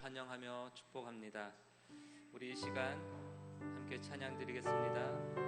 환영하며 축복합니다. 우리 이 시간 함께 찬양 드리겠습니다.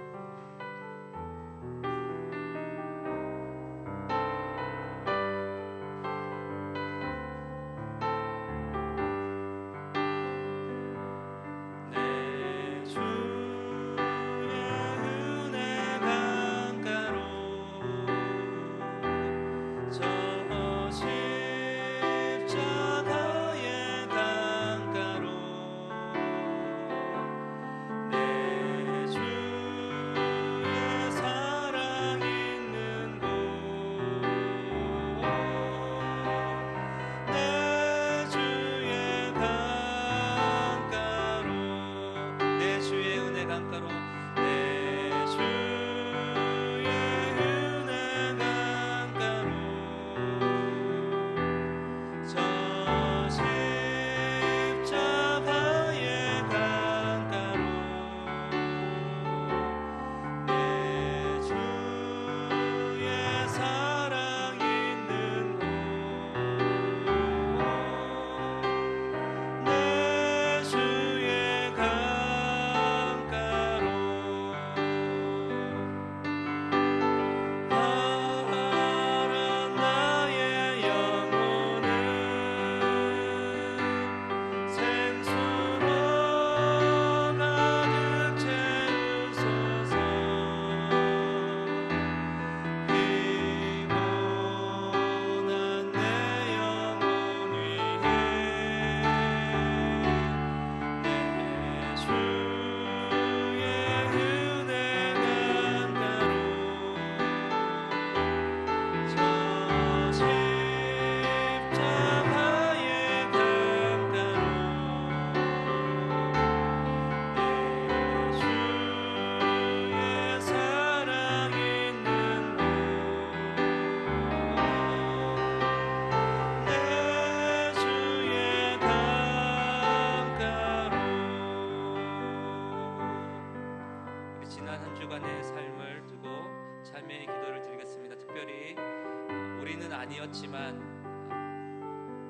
아니었지만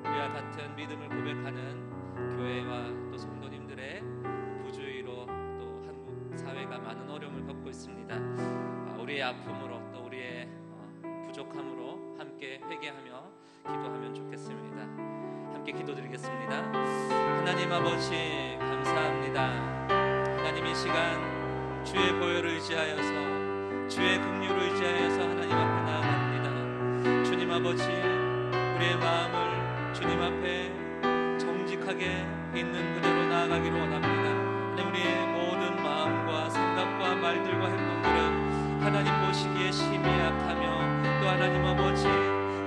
우리와 같은 믿음을 고백하는 교회와 또 성도님들의 부주의로 또 한국 사회가 많은 어려움을 겪고 있습니다. 우리의 아픔으로 또 우리의 부족함으로 함께 회개하며 기도하면 좋겠습니다. 함께 기도드리겠습니다. 하나님 아버지 감사합니다. 하나님 이 시간 주의 보혈을 의지하여서 주의 긍휼을 의지하여서 하나님 앞에 나아갑니다. 주님 아버지 우리의 마음을 주님 앞에 정직하게 있는 그대로 나아가기를 원합니다. 하나님 우리의 모든 마음과 생각과 말들과 행동들은 하나님 보시기에 심히 약하며 또 하나님 아버지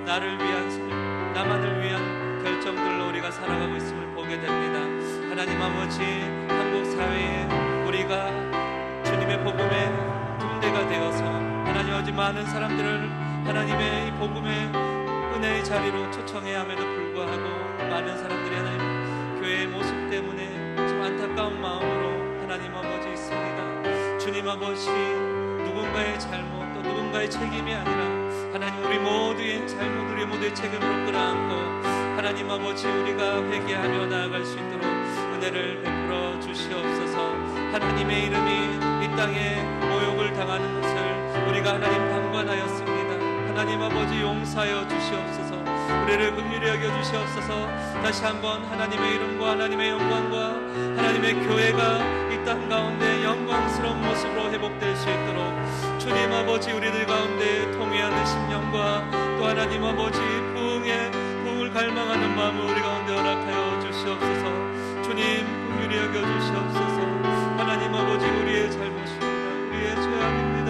나를 위한 삶, 나만을 위한 결정들로 우리가 살아가고 있음을 보게 됩니다. 하나님 아버지 한국 사회에 우리가 주님의 복음의 등대가 되어서 하나님 아버지 많은 사람들을 하나님의 이 복음의 은혜의 자리로 초청해야 함에도 불구하고 많은 사람들이 하나님 교회의 모습 때문에 좀 안타까운 마음으로 하나님 아버지 있습니다. 주님 아버지 누군가의 잘못 또 누군가의 책임이 아니라 하나님 우리 모두의 잘못 우리 모두의 책임으로 끌어안고 하나님 아버지 우리가 회개하며 나아갈 수 있도록 은혜를 베풀어 주시옵소서. 하나님의 이름이 이 땅에 모욕을 당하는 것을 우리가 하나님 방관하였습니다. 하나님 아버지 용서하여 주시옵소서. 우리를 긍휼히 여겨 주시옵소서. 다시 한번 하나님의 이름과 하나님의 영광과 하나님의 교회가 이 땅 가운데 영광스러운 모습으로 회복될 수 있도록 주님 아버지 우리들 가운데 통회하는 심령과 또 하나님 아버지 부흥을 갈망하는 마음을 우리 가운데 허락하여 주시옵소서. 주님 긍휼히 여겨 주시옵소서. 하나님 아버지 우리의 잘못입니다. 우리의 죄악입니다.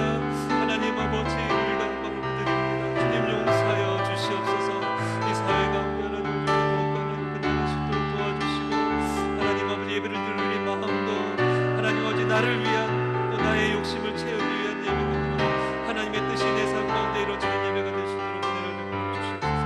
하나님 아버지 우리가 영광을 드립니다. 주님 용서하여 주시옵소서. 이 사회 가운데 하나님 우리의 무엇과는 그대로 수 있도록 도와주시고 하나님 아버지 예배를 드릴 우리 마음도 하나님 아버지 나를 위한 또 나의 욕심을 채우기 위한 예배가 아니라 하나님의 뜻이 내 삶 가운데 이루어지는 예배가 되시도록 은혜를 베풀어 주시옵소서.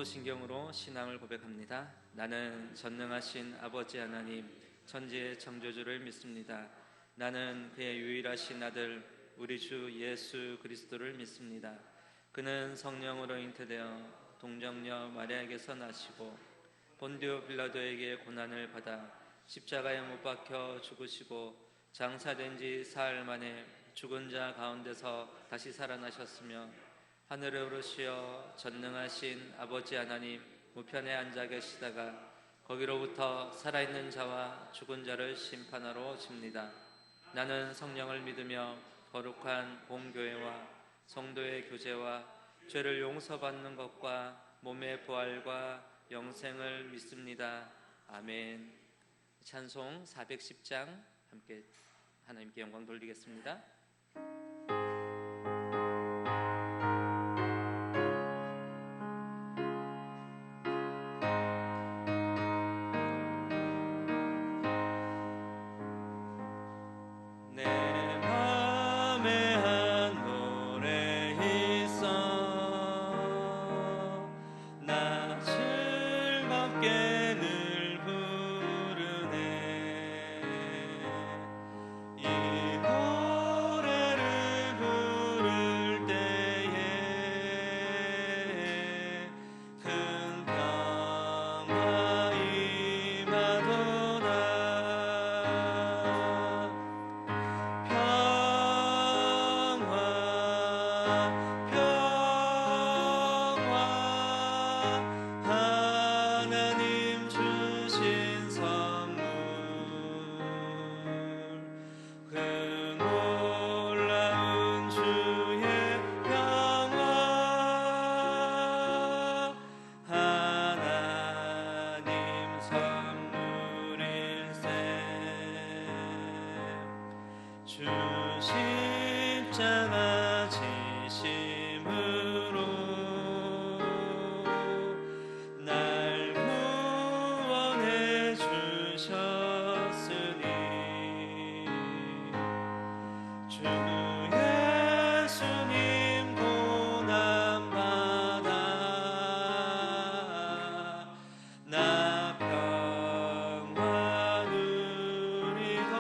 사도신경으로 신앙을 고백합니다. 나는 전능하신 아버지 하나님 천지의 창조주를 믿습니다. 나는 그의 유일하신 아들 우리 주 예수 그리스도를 믿습니다. 그는 성령으로 잉태되어 동정녀 마리아에게서 나시고 본디오 빌라도에게 고난을 받아 십자가에 못 박혀 죽으시고 장사된 지 사흘 만에 죽은 자 가운데서 다시 살아나셨으며 하늘에 오르시어 전능하신 아버지 하나님 우편에 앉아 계시다가 거기로부터 살아있는 자와 죽은 자를 심판하러 오십니다. 나는 성령을 믿으며 거룩한 공교회와 성도의 교제와 죄를 용서받는 것과 몸의 부활과 영생을 믿습니다. 아멘. 찬송 410장 함께 하나님께 영광 돌리겠습니다. 십자가 지심으로 날 구원해 주셨으니 주 예수님 고난 받아 나 평화 누리도다.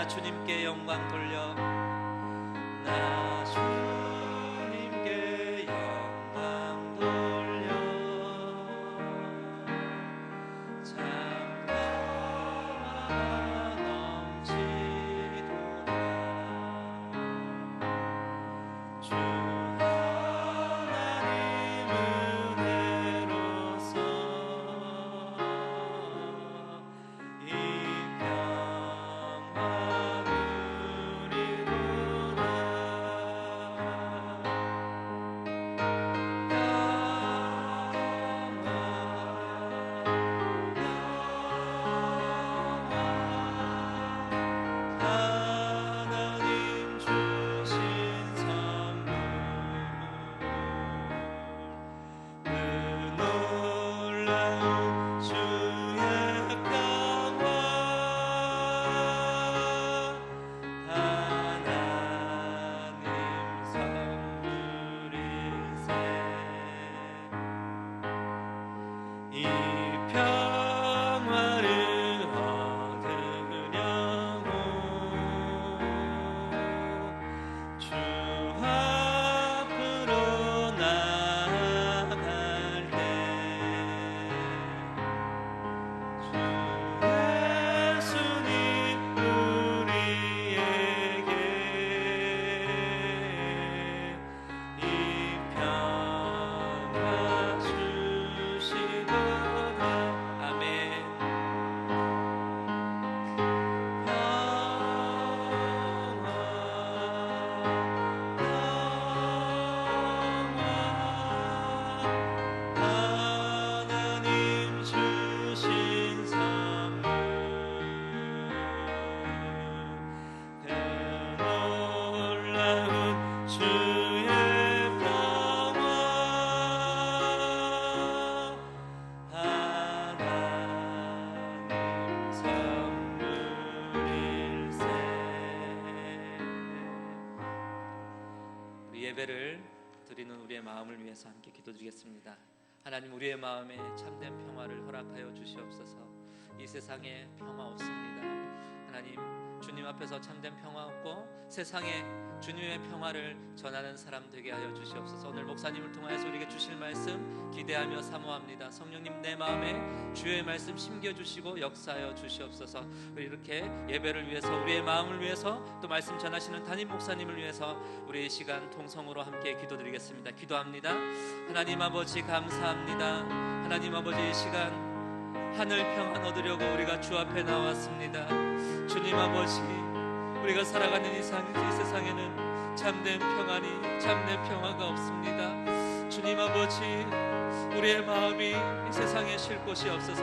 주님께 영광 돌려 나 주님께 영광 돌려 잠깐만 넘치도다. 주 하나님 은혜로서 이 평화 누리도다. 예배를 드리는 우리의 마음을 위해서 함께 기도드리겠습니다. 하나님, 우리의 마음에 참된 평화를 허락하여 주시옵소서. 이 세상에 평화 없습니다. 하나님, 주님 앞에서 참된 평화 없고 세상에 주님의 평화를 전하는 사람 되게 하여 주시옵소서. 오늘 목사님을 통하여서 우리에게 주실 말씀 기대하며 사모합니다. 성령님, 내 마음에 주의 말씀 심겨주시고 역사하여 주시옵소서. 우리 이렇게 예배를 위해서, 우리의 마음을 위해서, 또 말씀 전하시는 담임 목사님을 위해서 우리 이 시간 통성으로 함께 기도드리겠습니다. 기도합니다. 하나님 아버지, 감사합니다. 하나님 아버지, 이 시간 하늘 평안 얻으려고 우리가 주 앞에 나왔습니다. 주님 아버지, 우리가 살아가는 이 세상에는 참된 평안이, 참된 평화가 없습니다. 주님 아버지, 우리의 마음이 이 세상에 쉴 곳이 없어서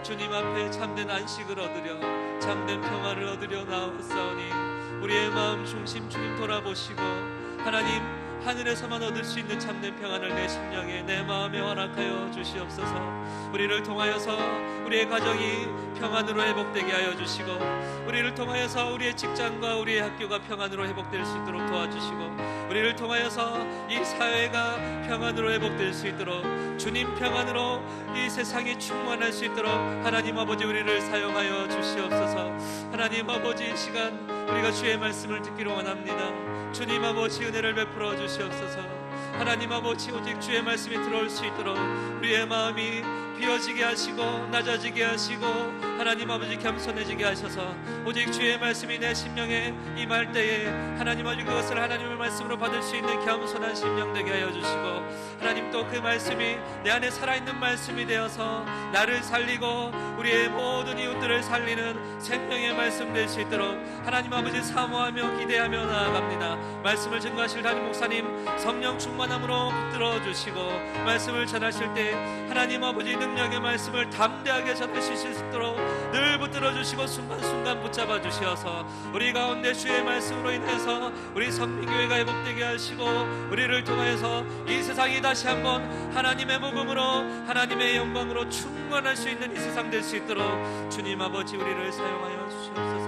주님 앞에 참된 안식을 얻으려, 참된 평화를 얻으려 나왔사오니 우리의 마음 중심 주님 돌아보시고 하나님, 하늘에서만 얻을 수 있는 참된 평안을 내 심령에, 내 마음에 허락하여 주시옵소서. 우리를 통하여서 우리의 가정이 평안으로 회복되게 하여 주시고, 우리를 통하여서 우리의 직장과 우리의 학교가 평안으로 회복될 수 있도록 도와주시고, 우리를 통하여서 이 사회가 평안으로 회복될 수 있도록, 주님 평안으로 이 세상이 충만할 수 있도록 하나님 아버지, 우리를 사용하여 주시옵소서. 하나님 아버지, 이 시간 우리가 주의 말씀을 듣기로 원합니다. 주님 아버지, 은혜를 베풀어 주시옵소서. 하나님 아버지, 오직 주의 말씀이 들어올 수 있도록 우리의 마음이 비어지게 하시고 낮아지게 하시고 하나님 아버지, 겸손해지게 하셔서 오직 주의 말씀이 내 심령에 임할 때에 하나님 아버지, 그것을 하나님의 말씀으로 받을 수 있는 겸손한 심령 되게 하여 주시고, 하나님 또 그 말씀이 내 안에 살아있는 말씀이 되어서 나를 살리고 우리의 모든 이웃들을 살리는 생명의 말씀 될 수 있도록 하나님 아버지, 사모하며 기대하며 나아갑니다. 말씀을 증거하실 담임 목사님 성령 충만함으로 붙들어 주시고, 말씀을 전하실 때 하나님 아버지, 능력의 말씀을 담대하게 전하실 수 있도록 늘 붙들어 주시고 순간순간 붙잡아 주시어서 우리 가운데 주의 말씀으로 인해서 우리 성민교회가 회복되게 하시고, 우리를 통하여서 이 세상이 다시 한번 하나님의 복음으로, 하나님의 영광으로 충만할 수 있는 이 세상 될 수 있도록 주님 아버지, 우리를 사용하여 주시옵소서.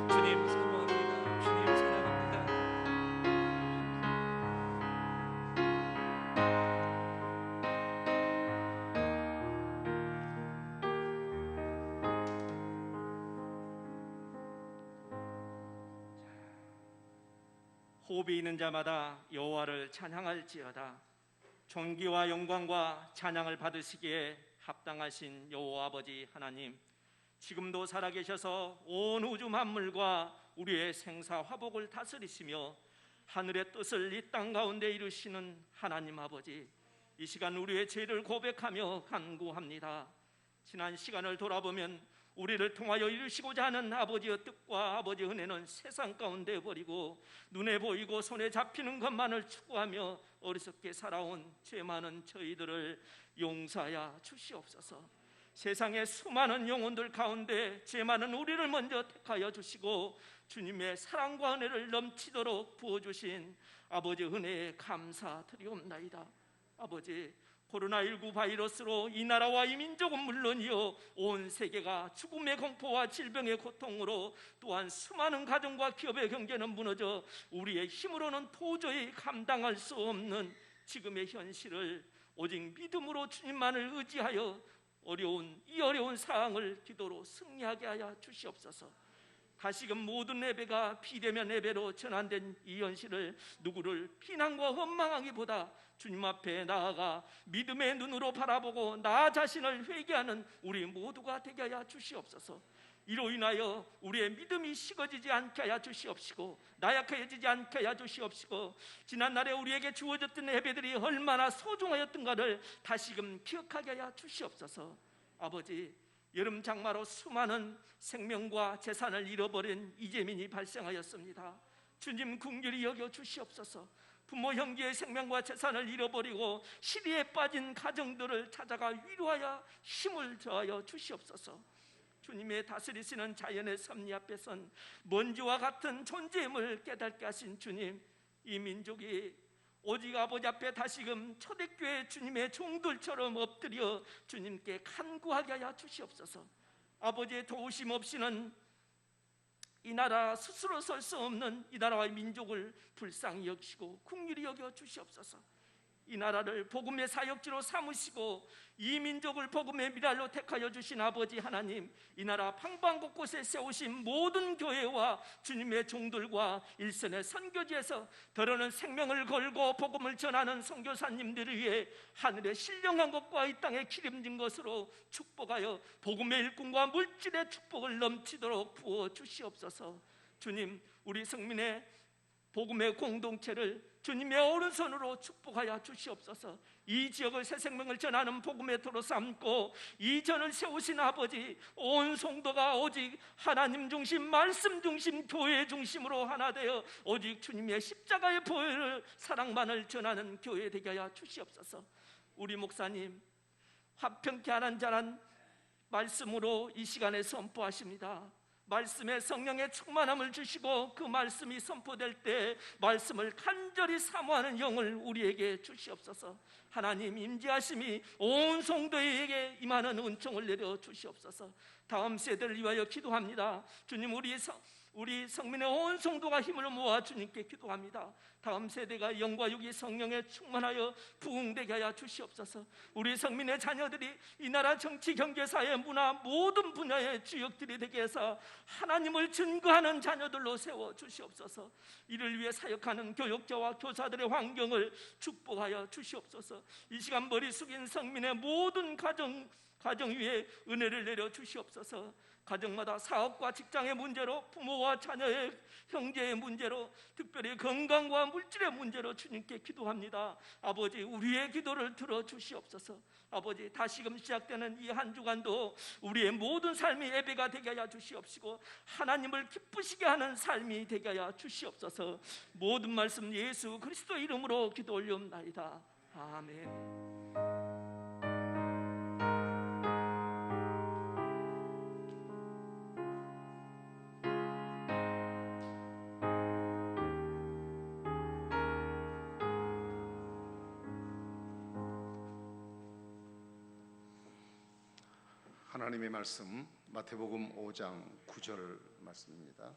주님 사모합니다. 주님 사랑합니다. 호흡이 있는 자마다 여호와를 찬양할지어다. 존귀와 영광과 찬양을 받으시기에 합당하신 여호와 아버지 하나님, 지금도 살아계셔서 온 우주 만물과 우리의 생사 화복을 다스리시며 하늘의 뜻을 이 땅 가운데 이루시는 하나님 아버지, 이 시간 우리의 죄를 고백하며 간구합니다. 지난 시간을 돌아보면 우리를 통하여 이루시고자 하는 아버지의 뜻과 아버지의 은혜는 세상 가운데 버리고 눈에 보이고 손에 잡히는 것만을 추구하며 어리석게 살아온 죄 많은 저희들을 용서하여 주시옵소서. 세상의 수많은 영혼들 가운데 죄 많은 우리를 먼저 택하여 주시고 주님의 사랑과 은혜를 넘치도록 부어주신 아버지 은혜에 감사드리옵나이다. 아버지, 코로나19 바이러스로 이 나라와 이 민족은 물론이요 온 세계가 죽음의 공포와 질병의 고통으로, 또한 수많은 가정과 기업의 경제는 무너져 우리의 힘으로는 도저히 감당할 수 없는 지금의 현실을 오직 믿음으로 주님만을 의지하여 이 어려운 상황을 기도로 승리하게 하여 주시옵소서. 다시금 모든 예배가 비대면 예배로 전환된 이 현실을 누구를 비난과 원망하기보다 주님 앞에 나아가 믿음의 눈으로 바라보고 나 자신을 회개하는 우리 모두가 되게 하여 주시옵소서. 이로 인하여 우리의 믿음이 식어지지 않게 하여 주시옵시고 나약해지지 않게 하여 주시옵시고, 지난날에 우리에게 주어졌던 예배들이 얼마나 소중하였던가를 다시금 기억하게 하여 주시옵소서. 아버지, 여름 장마로 수많은 생명과 재산을 잃어버린 이재민이 발생하였습니다. 주님 긍휼히 여겨 주시옵소서. 부모 형제의 생명과 재산을 잃어버리고 시리에 빠진 가정들을 찾아가 위로하여 힘을 더하여 주시옵소서. 주님의 다스리시는 자연의 섭리 앞에선 먼지와 같은 존재임을 깨닫게 하신 주님, 이 민족이 오직 아버지 앞에 다시금 초대교회 주님의 종들처럼 엎드려 주님께 간구하게 하여 주시옵소서. 아버지의 도우심 없이는 이 나라 스스로 설 수 없는 이 나라와 민족을 불쌍히 여기시고 긍휼히 여겨 주시옵소서. 이 나라를 복음의 사역지로 삼으시고 이 민족을 복음의 미랄로 택하여 주신 아버지 하나님, 이 나라 방방 곳곳에 세우신 모든 교회와 주님의 종들과 일선의 선교지에서 더러는 생명을 걸고 복음을 전하는 선교사님들을 위해 하늘의 신령한 것과 이 땅에 기름진 것으로 축복하여 복음의 일꾼과 물질의 축복을 넘치도록 부어 주시옵소서. 주님, 우리 성민의 복음의 공동체를 주님의 오른손으로 축복하여 주시옵소서. 이 지역을 새 생명을 전하는 복음의 도로 삼고 이 전을 세우신 아버지, 온 성도가 오직 하나님 중심, 말씀 중심, 교회 중심으로 하나 되어 오직 주님의 십자가의 보혈을, 사랑만을 전하는 교회 되게 하여 주시옵소서. 우리 목사님 화평케 하는 자란 말씀으로 이 시간에 선포하십니다. 말씀에 성령의 충만함을 주시고 그 말씀이 선포될 때 말씀을 간절히 사모하는 영을 우리에게 주시옵소서. 하나님 임재하심이 온 성도에게 임하는 은총을 내려 주시옵소서. 다음 세대를 위하여 기도합니다. 주님, 우리 성민의 온 성도가 힘을 모아 주님께 기도합니다. 다음 세대가 영과 육이 성령에 충만하여 부흥되게 하여 주시옵소서. 우리 성민의 자녀들이 이 나라 정치, 경제, 사회, 문화 모든 분야의 주역들이 되게 해서 하나님을 증거하는 자녀들로 세워 주시옵소서. 이를 위해 사역하는 교육자와 교사들의 환경을 축복하여 주시옵소서. 이 시간 머리 숙인 성민의 모든 가정 위에 은혜를 내려 주시옵소서. 가정마다 사업과 직장의 문제로, 부모와 자녀의, 형제의 문제로, 특별히 건강과 물질의 문제로 주님께 기도합니다. 아버지, 우리의 기도를 들어주시옵소서. 아버지, 다시금 시작되는 이 한 주간도 우리의 모든 삶이 예배가 되게 하여 주시옵시고 하나님을 기쁘시게 하는 삶이 되게 하여 주시옵소서. 모든 말씀 예수 그리스도 이름으로 기도 올리옵나이다. 아멘. 하나님의 말씀 마태복음 5장 9절 말씀입니다.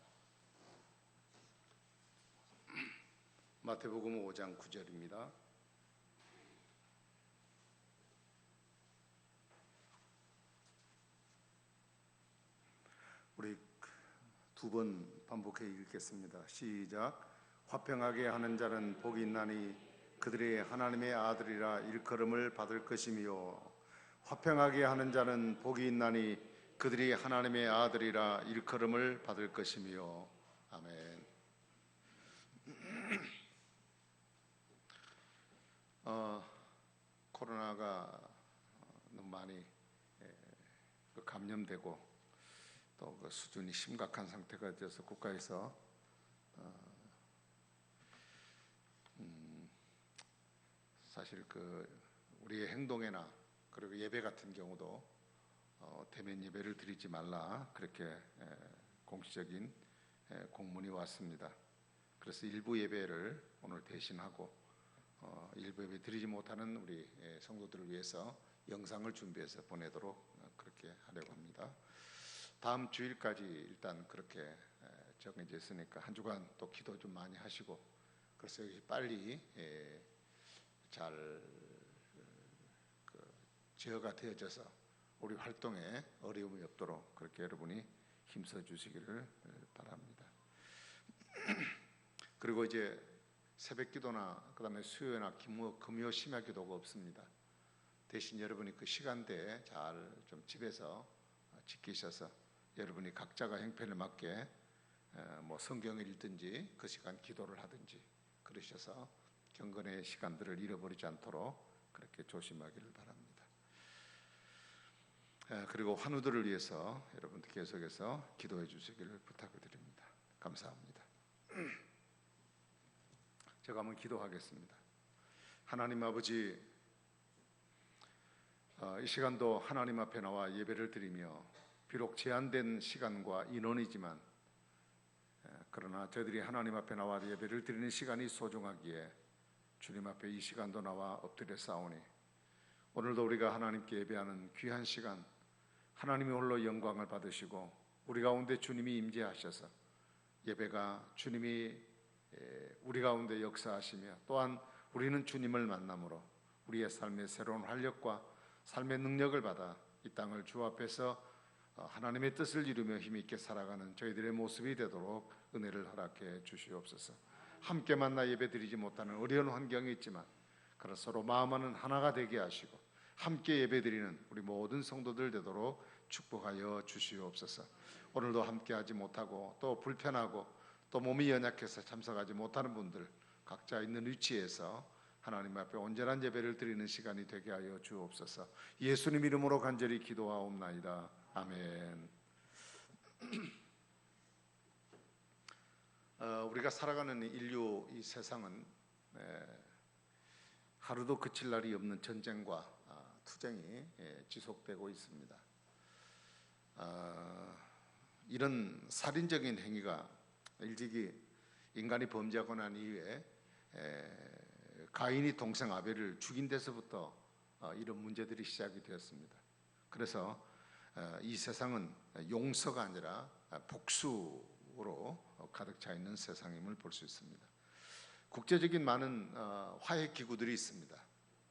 마태복음 5장 9절입니다. 우리 두 번 반복해 읽겠습니다. 시작. 화평하게 하는 자는 복이 있나니 그들이 하나님의 아들이라 일컬음을 받을 것이며 화평하게 하는 자는 복이 있나니 그들이 하나님의 아들이라 일컬음을 받을 것이며. 아멘. 코로나가 너무 많이 감염되고 또 그 수준이 심각한 상태가 되어서 국가에서 사실 그 우리의 행동에나 그리고 예배 같은 경우도 대면 예배를 드리지 말라, 그렇게 공식적인 공문이 왔습니다. 그래서 일부 예배를 오늘 대신하고 일부 예배 드리지 못하는 우리 성도들을 위해서 영상을 준비해서 보내도록 그렇게 하려고 합니다. 다음 주일까지 일단 그렇게 정해져 있으니까 한 주간 또 기도 좀 많이 하시고, 그래서 여기 빨리 잘 제어가 되어져서 우리 활동에 어려움이 없도록 그렇게 여러분이 힘써 주시기를 바랍니다. 그리고 이제 새벽 기도나 그다음에 수요나 금요 심야 기도가 없습니다. 대신 여러분이 그 시간대에 잘 좀 집에서 지키셔서 여러분이 각자가 형편에 맞게 뭐 성경을 읽든지 그 시간 기도를 하든지 그러셔서 경건의 시간들을 잃어버리지 않도록 그렇게 조심하기를 바랍니다. 그리고 환우들을 위해서 여러분들 계속해서 기도해 주시기를 부탁을 드립니다. 감사합니다. 제가 한번 기도하겠습니다. 하나님 아버지, 이 시간도 하나님 앞에 나와 예배를 드리며 비록 제한된 시간과 인원이지만 그러나 저희들이 하나님 앞에 나와 예배를 드리는 시간이 소중하기에 주님 앞에 이 시간도 나와 엎드려 싸우니 오늘도 우리가 하나님께 예배하는 귀한 시간 하나님이 홀로 영광을 받으시고 우리 가운데 주님이 임재하셔서 예배가 주님이 우리 가운데 역사하시며 또한 우리는 주님을 만남으로 우리의 삶의 새로운 활력과 삶의 능력을 받아 이 땅을 주 앞에서 하나님의 뜻을 이루며 힘있게 살아가는 저희들의 모습이 되도록 은혜를 허락해 주시옵소서. 함께 만나 예배드리지 못하는 어려운 환경이 있지만 그러나 서로 마음은 하나가 되게 하시고 함께 예배드리는 우리 모든 성도들 되도록 축복하여 주시옵소서. 오늘도 함께하지 못하고 또 불편하고 또 몸이 연약해서 참석하지 못하는 분들 각자 있는 위치에서 하나님 앞에 온전한 예배를 드리는 시간이 되게 하여 주옵소서. 예수님 이름으로 간절히 기도하옵나이다. 아멘. 우리가 살아가는 인류 이 세상은 하루도 그칠 날이 없는 전쟁과 투쟁이 지속되고 있습니다. 이런 살인적인 행위가 일찍이 인간이 범죄하고 난 이후에 가인이 동생 아벨을 죽인 데서부터 이런 문제들이 시작이 되었습니다. 그래서 이 세상은 용서가 아니라 복수로 가득 차 있는 세상임을 볼 수 있습니다. 국제적인 많은 화해 기구들이 있습니다.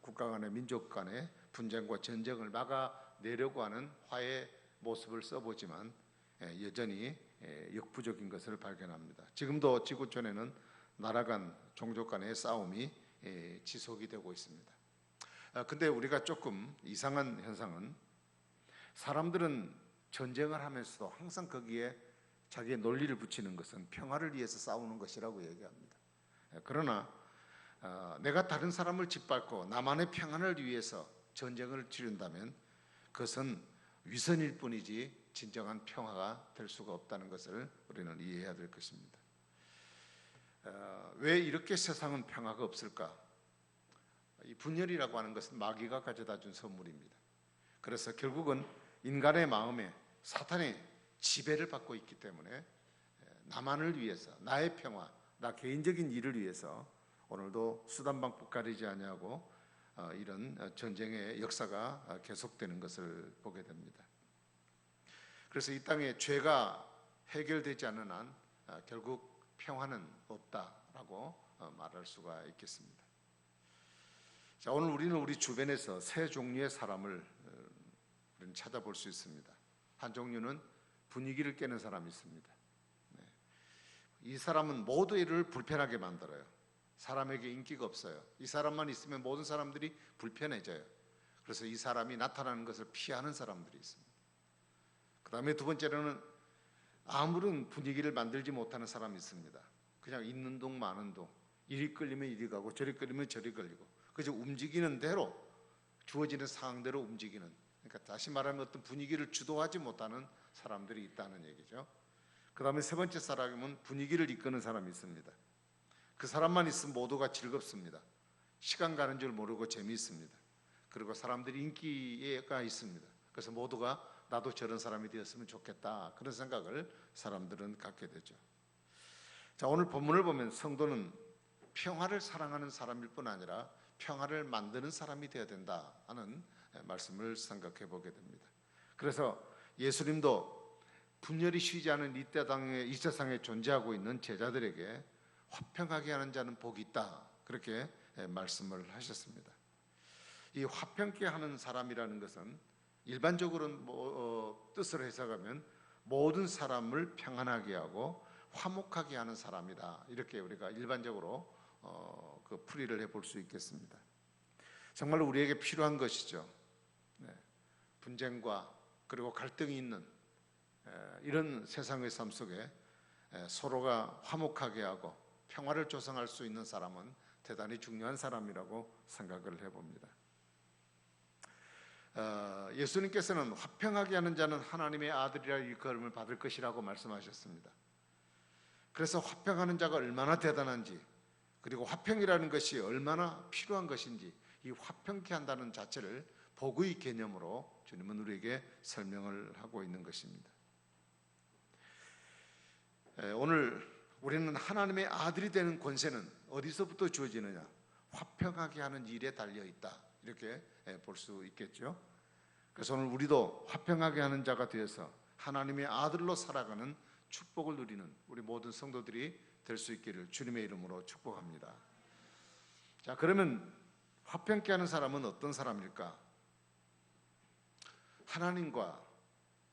국가 간의 민족 간의 분쟁과 전쟁을 막아내려고 하는 화해 모습을 써보지만 여전히 역부족인 것을 발견합니다. 지금도 지구촌에는 나라 간 종족 간의 싸움이 지속이 되고 있습니다. 근데 우리가 조금 이상한 현상은 사람들은 전쟁을 하면서도 항상 거기에 자기의 논리를 붙이는 것은 평화를 위해서 싸우는 것이라고 얘기합니다. 그러나 내가 다른 사람을 짓밟고 나만의 평안을 위해서 전쟁을 치른다면 그것은 위선일 뿐이지 진정한 평화가 될 수가 없다는 것을 우리는 이해해야 될 것입니다. 왜 이렇게 세상은 평화가 없을까? 이 분열이라고 하는 것은 마귀가 가져다 준 선물입니다. 그래서 결국은 인간의 마음에 사탄의 지배를 받고 있기 때문에 나만을 위해서 나의 평화, 나 개인적인 일을 위해서 오늘도 수단방법 가리지 아니하고 이런 전쟁의 역사가 계속되는 것을 보게 됩니다. 그래서 이 땅에 죄가 해결되지 않는 한 결국 평화는 없다라고 말할 수가 있겠습니다. 자, 오늘 우리는 우리 주변에서 세 종류의 사람을 찾아볼 수 있습니다. 한 종류는 분위기를 깨는 사람이 있습니다. 이 사람은 모두 일을 불편하게 만들어요. 사람에게 인기가 없어요. 이 사람만 있으면 모든 사람들이 불편해져요. 그래서 이 사람이 나타나는 것을 피하는 사람들이 있습니다. 그 다음에 두 번째로는 아무런 분위기를 만들지 못하는 사람이 있습니다. 그냥 있는 동 마는 동, 이리 끌리면 이리 가고 저리 끌리면 저리 걸리고 그저 움직이는 대로 주어지는 상황대로 움직이는, 그러니까 다시 말하면 어떤 분위기를 주도하지 못하는 사람들이 있다는 얘기죠. 그 다음에 세 번째 사람은 분위기를 이끄는 사람이 있습니다. 그 사람만 있으면 모두가 즐겁습니다. 시간 가는 줄 모르고 재미있습니다. 그리고 사람들이 인기가 있습니다. 그래서 모두가 나도 저런 사람이 되었으면 좋겠다, 그런 생각을 사람들은 갖게 되죠. 자, 오늘 본문을 보면 성도는 평화를 사랑하는 사람일 뿐 아니라 평화를 만드는 사람이 되어야 된다 하는 말씀을 생각해 보게 됩니다. 그래서 예수님도 분열이 쉬지 않은 이 세상에 존재하고 있는 제자들에게 화평하게 하는 자는 복이 있다, 그렇게 말씀을 하셨습니다. 이 화평케 하는 사람이라는 것은 일반적으로는 뜻을 해석하면 모든 사람을 평안하게 하고 화목하게 하는 사람이다, 이렇게 우리가 일반적으로 그 풀이를 해볼 수 있겠습니다. 정말로 우리에게 필요한 것이죠. 분쟁과 그리고 갈등이 있는 이런 세상의 삶 속에 서로가 화목하게 하고 평화를 조성할 수 있는 사람은 대단히 중요한 사람이라고 생각을 해봅니다. 예수님께서는 화평하게 하는 자는 하나님의 아들이라 일컬음을 받을 것이라고 말씀하셨습니다. 그래서 화평하는 자가 얼마나 대단한지, 그리고 화평이라는 것이 얼마나 필요한 것인지, 이 화평케 한다는 자체를 복의 개념으로 주님은 우리에게 설명을 하고 있는 것입니다. 오늘 우리는 하나님의 아들이 되는 권세는 어디서부터 주어지느냐? 화평하게 하는 일에 달려 있다, 이렇게 볼 수 있겠죠. 그래서 오늘 우리도 화평하게 하는 자가 되어서 하나님의 아들로 살아가는 축복을 누리는 우리 모든 성도들이 될 수 있기를 주님의 이름으로 축복합니다. 자, 그러면 화평케 하는 사람은 어떤 사람일까? 하나님과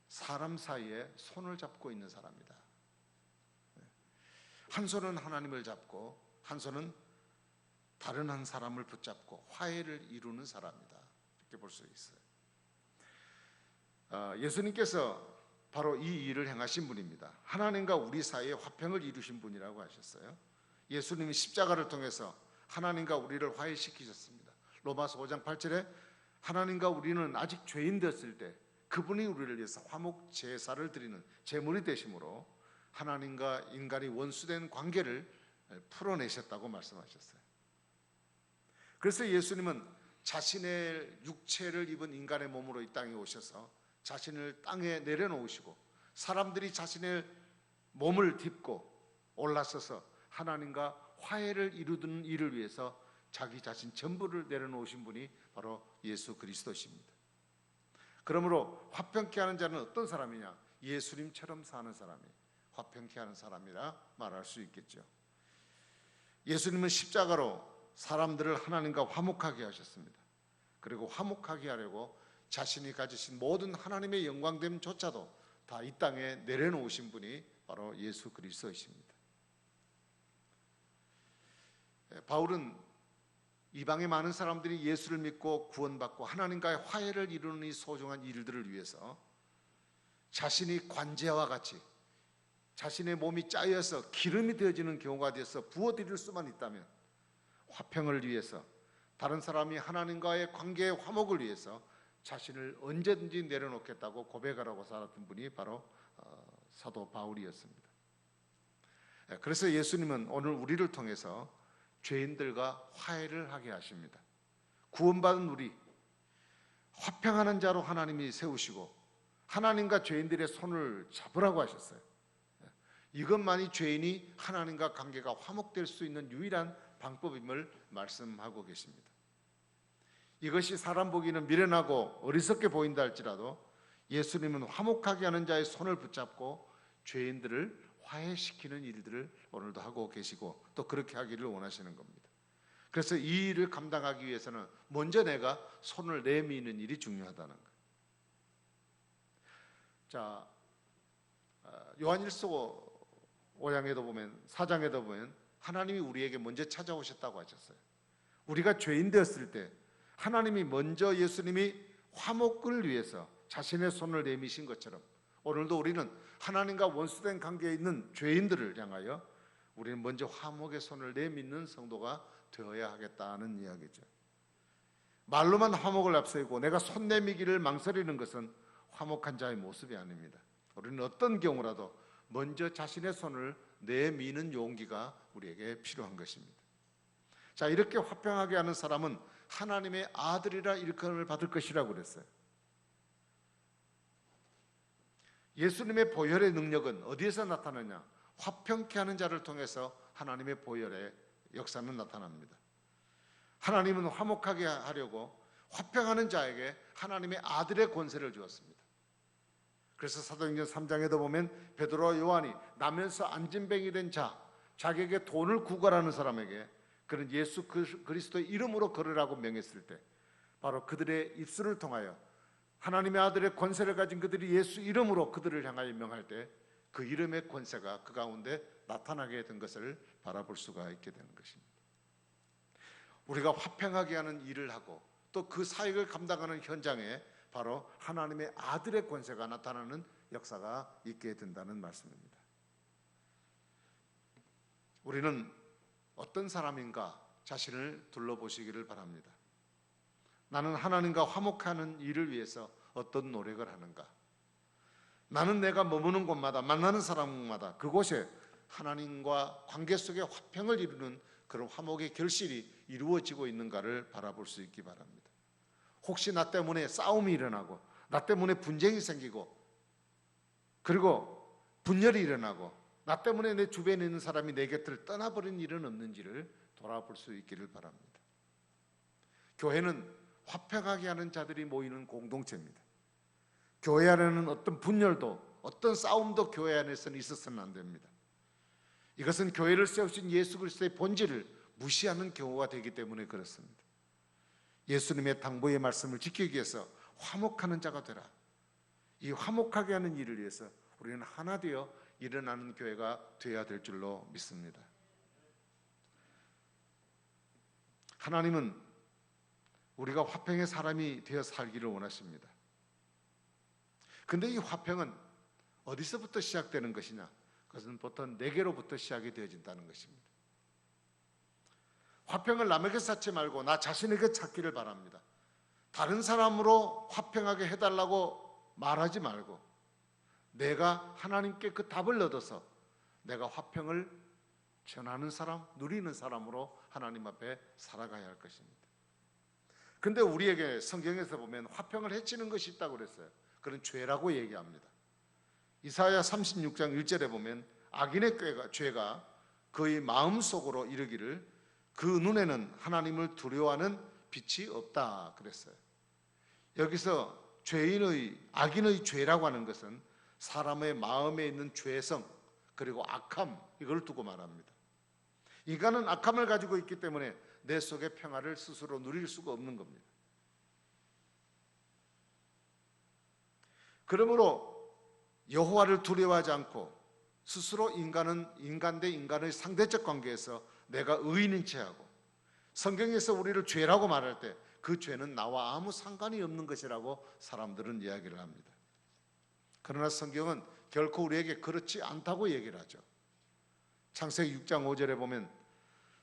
사람 사이에 손을 잡고 있는 사람이다. 한 손은 하나님을 잡고 한 손은 다른 한 사람을 붙잡고 화해를 이루는 사람이다. 이렇게 볼 수 있어요. 예수님께서 바로 이 일을 행하신 분입니다. 하나님과 우리 사이에 화평을 이루신 분이라고 하셨어요. 예수님이 십자가를 통해서 하나님과 우리를 화해시키셨습니다. 로마서 5장 8절에 하나님과 우리는 아직 죄인 되었을 때 그분이 우리를 위해서 화목 제사를 드리는 제물이 되심으로 하나님과 인간이 원수된 관계를 풀어내셨다고 말씀하셨어요. 그래서 예수님은 자신의 육체를 입은 인간의 몸으로 이 땅에 오셔서 자신을 땅에 내려놓으시고 사람들이 자신의 몸을 딛고 올라서서 하나님과 화해를 이루는 일을 위해서 자기 자신 전부를 내려놓으신 분이 바로 예수 그리스도십니다. 그러므로 화평케 하는 자는 어떤 사람이냐? 예수님처럼 사는 사람이 화평케 하는 사람이라 말할 수 있겠죠. 예수님은 십자가로 사람들을 하나님과 화목하게 하셨습니다. 그리고 화목하게 하려고 자신이 가지신 모든 하나님의 영광됨조차도 다 이 땅에 내려놓으신 분이 바로 예수 그리스도이십니다. 바울은 이방의 많은 사람들이 예수를 믿고 구원받고 하나님과의 화해를 이루는 이 소중한 일들을 위해서 자신이 관제와 같이 자신의 몸이 짜여서 기름이 되어지는 경우가 되어서 부어드릴 수만 있다면 화평을 위해서 다른 사람이 하나님과의 관계의 화목을 위해서 자신을 언제든지 내려놓겠다고 고백하라고 살았던 분이 바로 사도 바울이었습니다. 그래서 예수님은 오늘 우리를 통해서 죄인들과 화해를 하게 하십니다. 구원받은 우리 화평하는 자로 하나님이 세우시고 하나님과 죄인들의 손을 잡으라고 하셨어요. 이것만이 죄인이 하나님과 관계가 화목될 수 있는 유일한 방법임을 말씀하고 계십니다. 이것이 사람 보기는 미련하고 어리석게 보인다 할지라도 예수님은 화목하게 하는 자의 손을 붙잡고 죄인들을 화해시키는 일들을 오늘도 하고 계시고 또 그렇게 하기를 원하시는 겁니다. 그래서 이 일을 감당하기 위해서는 먼저 내가 손을 내미는 일이 중요하다는 거예요. 자, 요한일서 5장에도 보면 4장에도 보면 하나님이 우리에게 먼저 찾아오셨다고 하셨어요. 우리가 죄인 되었을 때 하나님이 먼저 예수님이 화목을 위해서 자신의 손을 내미신 것처럼 오늘도 우리는 하나님과 원수된 관계에 있는 죄인들을 향하여 우리는 먼저 화목의 손을 내미는 성도가 되어야 하겠다는 이야기죠. 말로만 화목을 앞세우고 내가 손 내미기를 망설이는 것은 화목한 자의 모습이 아닙니다. 우리는 어떤 경우라도 먼저 자신의 손을 내미는 용기가 우리에게 필요한 것입니다. 자, 이렇게 화평하게 하는 사람은 하나님의 아들이라 일컬음을 받을 것이라고 그랬어요. 예수님의 보혈의 능력은 어디에서 나타나냐? 화평케 하는 자를 통해서 하나님의 보혈의 역사는 나타납니다. 하나님은 화목하게 하려고 화평하는 자에게 하나님의 아들의 권세를 주었습니다. 그래서 사도행전 3장에도 보면 베드로와 요한이 나면서 안진뱅이 된 자기에게 돈을 구걸하는 사람에게 그는 예수 그리스도의 이름으로 걸으라고 명했을 때 바로 그들의 입술을 통하여 하나님의 아들의 권세를 가진 그들이 예수 이름으로 그들을 향하여 명할 때 그 이름의 권세가 그 가운데 나타나게 된 것을 바라볼 수가 있게 되는 것입니다. 우리가 화평하게 하는 일을 하고 또 그 사역을 감당하는 현장에 바로 하나님의 아들의 권세가 나타나는 역사가 있게 된다는 말씀입니다. 우리는 어떤 사람인가 자신을 둘러보시기를 바랍니다. 나는 하나님과 화목하는 일을 위해서 어떤 노력을 하는가? 나는 내가 머무는 곳마다 만나는 사람마다 그곳에 하나님과 관계 속에 화평을 이루는 그런 화목의 결실이 이루어지고 있는가를 바라볼 수 있기 바랍니다. 혹시 나 때문에 싸움이 일어나고 나 때문에 분쟁이 생기고 그리고 분열이 일어나고 나 때문에 내 주변에 있는 사람이 내 곁을 떠나버린 일은 없는지를 돌아볼 수 있기를 바랍니다. 교회는 화평하게 하는 자들이 모이는 공동체입니다. 교회 안에는 어떤 분열도 어떤 싸움도 교회 안에서는 있어서는 안 됩니다. 이것은 교회를 세우신 예수 그리스도의 본질을 무시하는 경우가 되기 때문에 그렇습니다. 예수님의 당부의 말씀을 지키기 위해서 화목하는 자가 되라. 이 화목하게 하는 일을 위해서 우리는 하나 되어 일어나는 교회가 되어야 될 줄로 믿습니다. 하나님은 우리가 화평의 사람이 되어 살기를 원하십니다. 근데 이 화평은 어디서부터 시작되는 것이냐? 그것은 보통 내게로부터 시작이 되어진다는 것입니다. 화평을 남에게 쌓지 말고 나 자신에게 찾기를 바랍니다. 다른 사람으로 화평하게 해달라고 말하지 말고 내가 하나님께 그 답을 얻어서 내가 화평을 전하는 사람, 누리는 사람으로 하나님 앞에 살아가야 할 것입니다. 근데 우리에게 성경에서 보면 화평을 해치는 것이 있다고 그랬어요. 그건 죄라고 얘기합니다. 이사야 36장 1절에 보면 악인의 죄가 그의 마음속으로 이르기를 그 눈에는 하나님을 두려워하는 빛이 없다 그랬어요. 여기서 악인의 죄라고 하는 것은 사람의 마음에 있는 죄성 그리고 악함, 이걸 두고 말합니다. 인간은 악함을 가지고 있기 때문에 내 속의 평화를 스스로 누릴 수가 없는 겁니다. 그러므로 여호와를 두려워하지 않고 스스로 인간 대 인간의 상대적 관계에서 내가 의인인 체하고, 성경에서 우리를 죄라고 말할 때 그 죄는 나와 아무 상관이 없는 것이라고 사람들은 이야기를 합니다. 그러나 성경은 결코 우리에게 그렇지 않다고 얘기를 하죠. 창세기 6장 5절에 보면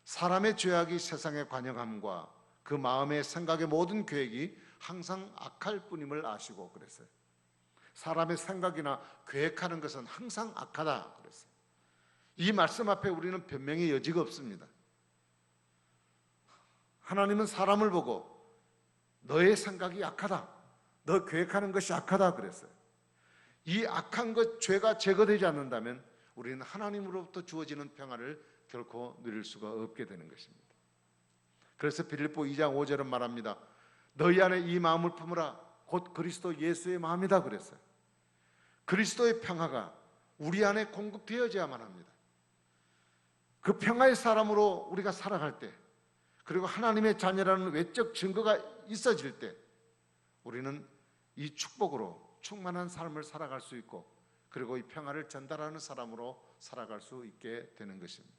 사람의 죄악이 세상에 관영함과 그 마음의 생각의 모든 계획이 항상 악할 뿐임을 아시고 그랬어요. 사람의 생각이나 계획하는 것은 항상 악하다 그랬어요. 이 말씀 앞에 우리는 변명의 여지가 없습니다. 하나님은 사람을 보고 너의 생각이 악하다, 너 계획하는 것이 악하다 그랬어요. 이 악한 것, 죄가 제거되지 않는다면 우리는 하나님으로부터 주어지는 평화를 결코 누릴 수가 없게 되는 것입니다. 그래서 빌립보 2장 5절은 말합니다. 너희 안에 이 마음을 품으라, 곧 그리스도 예수의 마음이다 그랬어요. 그리스도의 평화가 우리 안에 공급되어져야만 합니다. 그 평화의 사람으로 우리가 살아갈 때, 그리고 하나님의 자녀라는 외적 증거가 있어질 때 우리는 이 축복으로 충만한 삶을 살아갈 수 있고, 그리고 이 평화를 전달하는 사람으로 살아갈 수 있게 되는 것입니다.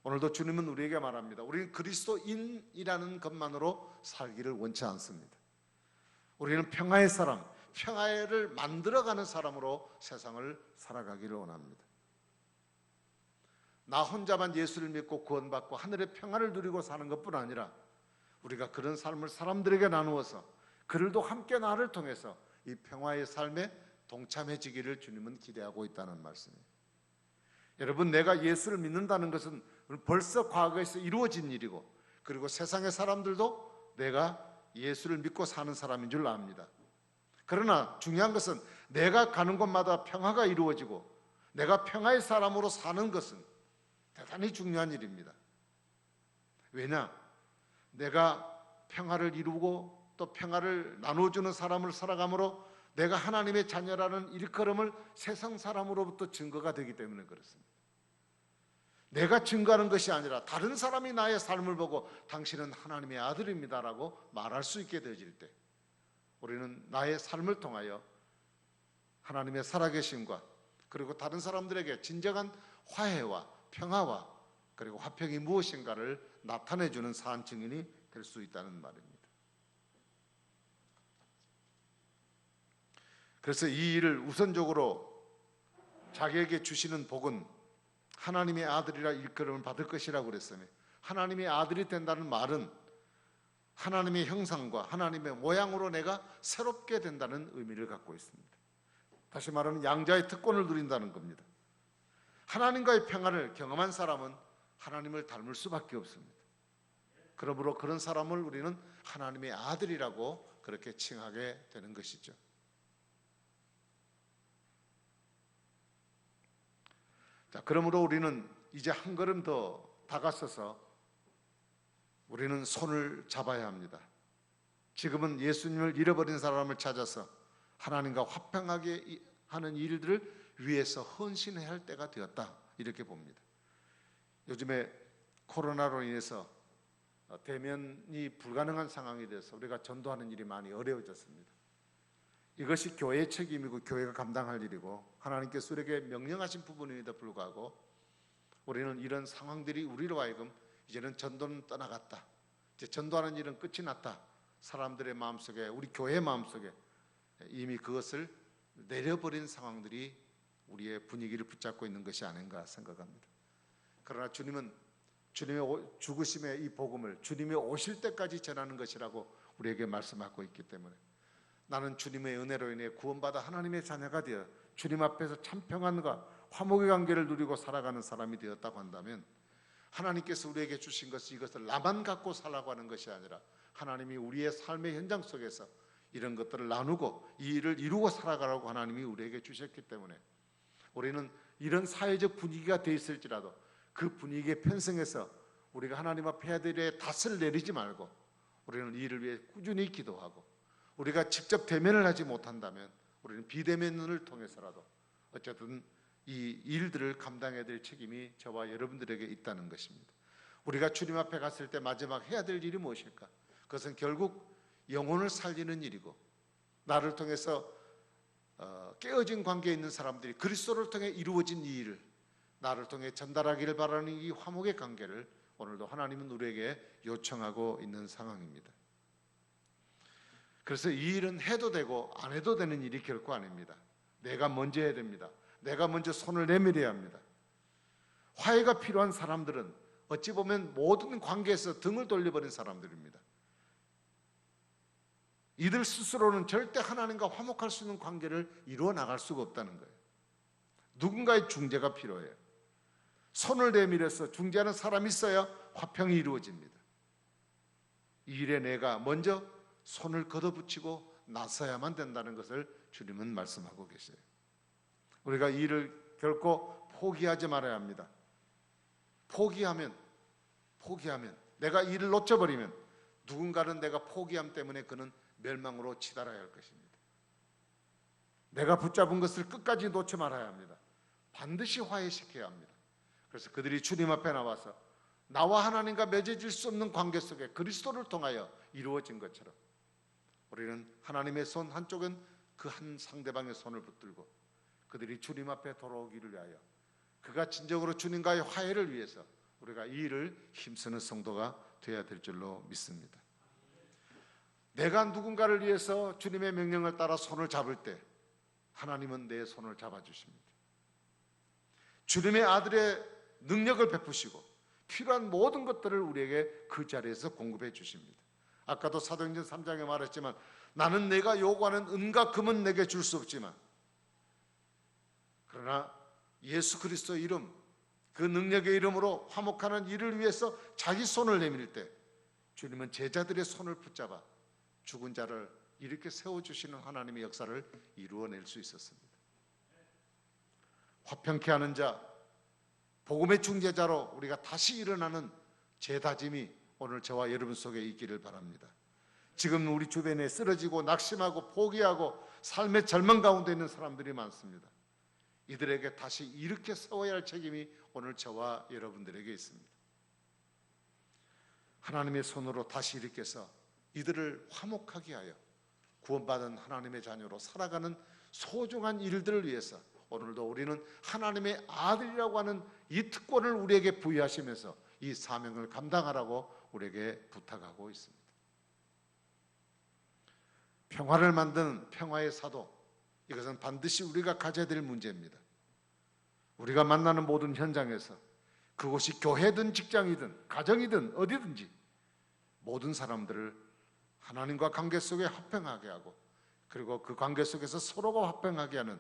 오늘도 주님은 우리에게 말합니다. 우리는 그리스도인이라는 것만으로 살기를 원치 않습니다. 우리는 평화의 사람, 평화를 만들어가는 사람으로 세상을 살아가기를 원합니다. 나 혼자만 예수를 믿고 구원받고 하늘의 평화를 누리고 사는 것뿐 아니라 우리가 그런 삶을 사람들에게 나누어서 그들도 함께 나를 통해서 이 평화의 삶에 동참해지기를 주님은 기대하고 있다는 말씀이에요. 여러분, 내가 예수를 믿는다는 것은 벌써 과거에서 이루어진 일이고, 그리고 세상의 사람들도 내가 예수를 믿고 사는 사람인 줄 압니다. 그러나 중요한 것은 내가 가는 곳마다 평화가 이루어지고 내가 평화의 사람으로 사는 것은 대단히 중요한 일입니다. 왜냐? 내가 평화를 이루고 또 평화를 나눠주는 사람을 살아감으로 내가 하나님의 자녀라는 일컬음을 세상 사람으로부터 증거가 되기 때문에 그렇습니다. 내가 증거하는 것이 아니라 다른 사람이 나의 삶을 보고 당신은 하나님의 아들입니다라고 말할 수 있게 되어질 때 우리는 나의 삶을 통하여 하나님의 살아계심과 그리고 다른 사람들에게 진정한 화해와 평화와 그리고 화평이 무엇인가를 나타내주는 산 증인이 될 수 있다는 말입니다. 그래서 이 일을 우선적으로 자기에게 주시는 복은 하나님의 아들이라 일컬음을 받을 것이라고 그랬으며, 하나님의 아들이 된다는 말은 하나님의 형상과 하나님의 모양으로 내가 새롭게 된다는 의미를 갖고 있습니다. 다시 말하면 양자의 특권을 누린다는 겁니다. 하나님과의 평화를 경험한 사람은 하나님을 닮을 수밖에 없습니다. 그러므로 그런 사람을 우리는 하나님의 아들이라고 그렇게 칭하게 되는 것이죠. 자, 그러므로 우리는 이제 한 걸음 더 다가서서 우리는 손을 잡아야 합니다. 지금은 예수님을 잃어버린 사람을 찾아서 하나님과 화평하게 하는 일들을 위해서 헌신해야 할 때가 되었다, 이렇게 봅니다. 요즘에 코로나로 인해서 대면이 불가능한 상황이 돼서 우리가 전도하는 일이 많이 어려워졌습니다. 이것이 교회의 책임이고 교회가 감당할 일이고 하나님께서 우리에게 명령하신 부분임에도 불구하고 우리는 이런 상황들이 우리로 하여금 이제는 전도는 떠나갔다, 이제 전도하는 일은 끝이 났다, 사람들의 마음속에, 우리 교회의 마음속에 이미 그것을 내려버린 상황들이 우리의 분위기를 붙잡고 있는 것이 아닌가 생각합니다. 그러나 주님은 주님의 죽으심의 이 복음을 주님이 오실 때까지 전하는 것이라고 우리에게 말씀하고 있기 때문에 나는 주님의 은혜로 인해 구원받아 하나님의 자녀가 되어 주님 앞에서 참 평안과 화목의 관계를 누리고 살아가는 사람이 되었다고 한다면 하나님께서 우리에게 주신 것이 이것을 나만 갖고 살라고 하는 것이 아니라 하나님이 우리의 삶의 현장 속에서 이런 것들을 나누고 이 일을 이루고 살아가라고 하나님이 우리에게 주셨기 때문에 우리는 이런 사회적 분위기가 돼 있을지라도 그 분위기에 편승해서 우리가 하나님 앞에 해야 될 일에 닷을 내리지 말고 우리는 이 일을 위해 꾸준히 기도하고 우리가 직접 대면을 하지 못한다면 우리는 비대면을 통해서라도 어쨌든 이 일들을 감당해야 될 책임이 저와 여러분들에게 있다는 것입니다. 우리가 주님 앞에 갔을 때 마지막 해야 될 일이 무엇일까? 그것은 결국 영혼을 살리는 일이고 나를 통해서 깨어진 관계에 있는 사람들이 그리스도를 통해 이루어진 이 일을 나를 통해 전달하기를 바라는 이 화목의 관계를 오늘도 하나님은 우리에게 요청하고 있는 상황입니다. 그래서 이 일은 해도 되고 안 해도 되는 일이 결코 아닙니다. 내가 먼저 해야 됩니다. 내가 먼저 손을 내밀어야 합니다. 화해가 필요한 사람들은 어찌 보면 모든 관계에서 등을 돌려버린 사람들입니다. 이들 스스로는 절대 하나님과 화목할 수 있는 관계를 이루어 나갈 수가 없다는 거예요. 누군가의 중재가 필요해요. 손을 내밀어서 중재하는 사람이 있어야 화평이 이루어집니다. 이 일에 내가 먼저 손을 걷어붙이고 나서야만 된다는 것을 주님은 말씀하고 계세요. 우리가 이 일을 결코 포기하지 말아야 합니다. 포기하면 내가 이 일을 놓쳐버리면 누군가는 내가 포기함 때문에 그는 멸망으로 치달아야 할 것입니다. 내가 붙잡은 것을 끝까지 놓지 말아야 합니다. 반드시 화해시켜야 합니다. 그래서 그들이 주님 앞에 나와서 나와 하나님과 맺어질 수 없는 관계 속에 그리스도를 통하여 이루어진 것처럼 우리는 하나님의 손 한쪽은 그 한 상대방의 손을 붙들고 그들이 주님 앞에 돌아오기를 위하여 그가 진정으로 주님과의 화해를 위해서 우리가 이 일을 힘쓰는 성도가 되어야 될 줄로 믿습니다. 내가 누군가를 위해서 주님의 명령을 따라 손을 잡을 때 하나님은 내 손을 잡아주십니다. 주님의 아들의 능력을 베푸시고 필요한 모든 것들을 우리에게 그 자리에서 공급해 주십니다. 아까도 사도행전 3장에 말했지만 나는 내가 요구하는 은과 금은 내게 줄 수 없지만 그러나 예수 그리스도의 이름, 그 능력의 이름으로 화목하는 일을 위해서 자기 손을 내밀 때 주님은 제자들의 손을 붙잡아 죽은 자를 이렇게 세워주시는 하나님의 역사를 이루어낼 수 있었습니다. 화평케 하는 자, 복음의 중재자로 우리가 다시 일어나는 재다짐이 오늘 저와 여러분 속에 있기를 바랍니다. 지금 우리 주변에 쓰러지고 낙심하고 포기하고 삶의 절망 가운데 있는 사람들이 많습니다. 이들에게 다시 이렇게 세워야 할 책임이 오늘 저와 여러분들에게 있습니다. 하나님의 손으로 다시 일으켜서 이들을 화목하게 하여 구원받은 하나님의 자녀로 살아가는 소중한 일들을 위해서 오늘도 우리는 하나님의 아들이라고 하는 이 특권을 우리에게 부여하시면서 이 사명을 감당하라고 우리에게 부탁하고 있습니다. 평화를 만드는 평화의 사도, 이것은 반드시 우리가 가져야 될 문제입니다. 우리가 만나는 모든 현장에서 그곳이 교회든 직장이든 가정이든 어디든지 모든 사람들을 하나님과 관계 속에 화평하게 하고 그리고 그 관계 속에서 서로가 화평하게 하는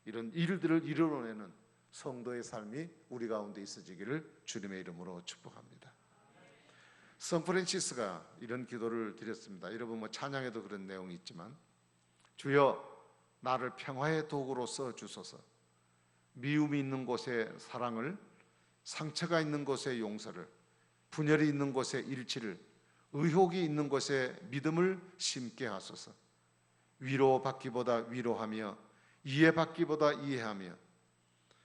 이런 일들을 이루어내는 성도의 삶이 우리 가운데 있어지기를 주님의 이름으로 축복합니다. 샌프란시스가 이런 기도를 드렸습니다. 여러분 찬양에도 그런 내용이 있지만 주여 나를 평화의 도구로 써주소서. 미움이 있는 곳에 사랑을, 상처가 있는 곳에 용서를, 분열이 있는 곳에 일치를, 의혹이 있는 곳에 믿음을 심게 하소서. 위로받기보다 위로하며 이해받기보다 이해하며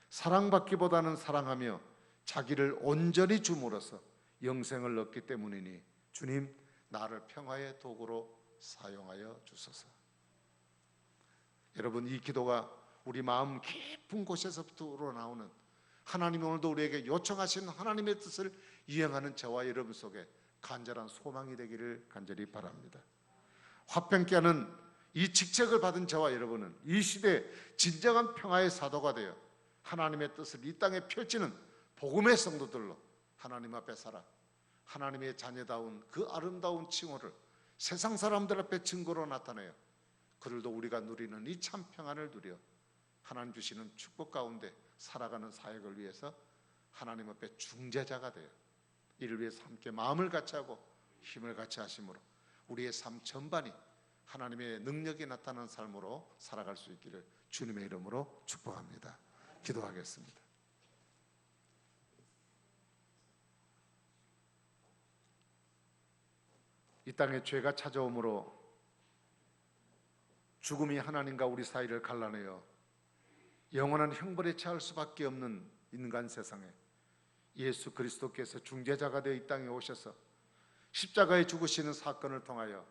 사랑받기보다는 사랑하며 자기를 온전히 줌으로써 영생을 얻기 때문이니 주님, 나를 평화의 도구로 사용하여 주소서. 여러분, 이 기도가 우리 마음 깊은 곳에서부터 우러나오는, 하나님 오늘도 우리에게 요청하신 하나님의 뜻을 이행하는 저와 여러분 속에 간절한 소망이 되기를 간절히 바랍니다. 화평케 하는 이 직책을 받은 저와 여러분은 이 시대에 진정한 평화의 사도가 되어 하나님의 뜻을 이 땅에 펼치는 복음의 성도들로 하나님 앞에 살아 하나님의 자녀다운 그 아름다운 칭호를 세상 사람들 앞에 증거로 나타내어 그들도 우리가 누리는 이 참 평안을 누려 하나님 주시는 축복 가운데 살아가는 사역을 위해서 하나님 앞에 중재자가 되어 이를 위해서 함께 마음을 같이 하고 힘을 같이 하심으로 우리의 삶 전반이 하나님의 능력이 나타나는 삶으로 살아갈 수 있기를 주님의 이름으로 축복합니다. 기도하겠습니다. 이 땅에 죄가 찾아오므로 죽음이 하나님과 우리 사이를 갈라내어 영원한 형벌에 처할 수밖에 없는 인간 세상에 예수 그리스도께서 중재자가 되어 이 땅에 오셔서 십자가에 죽으시는 사건을 통하여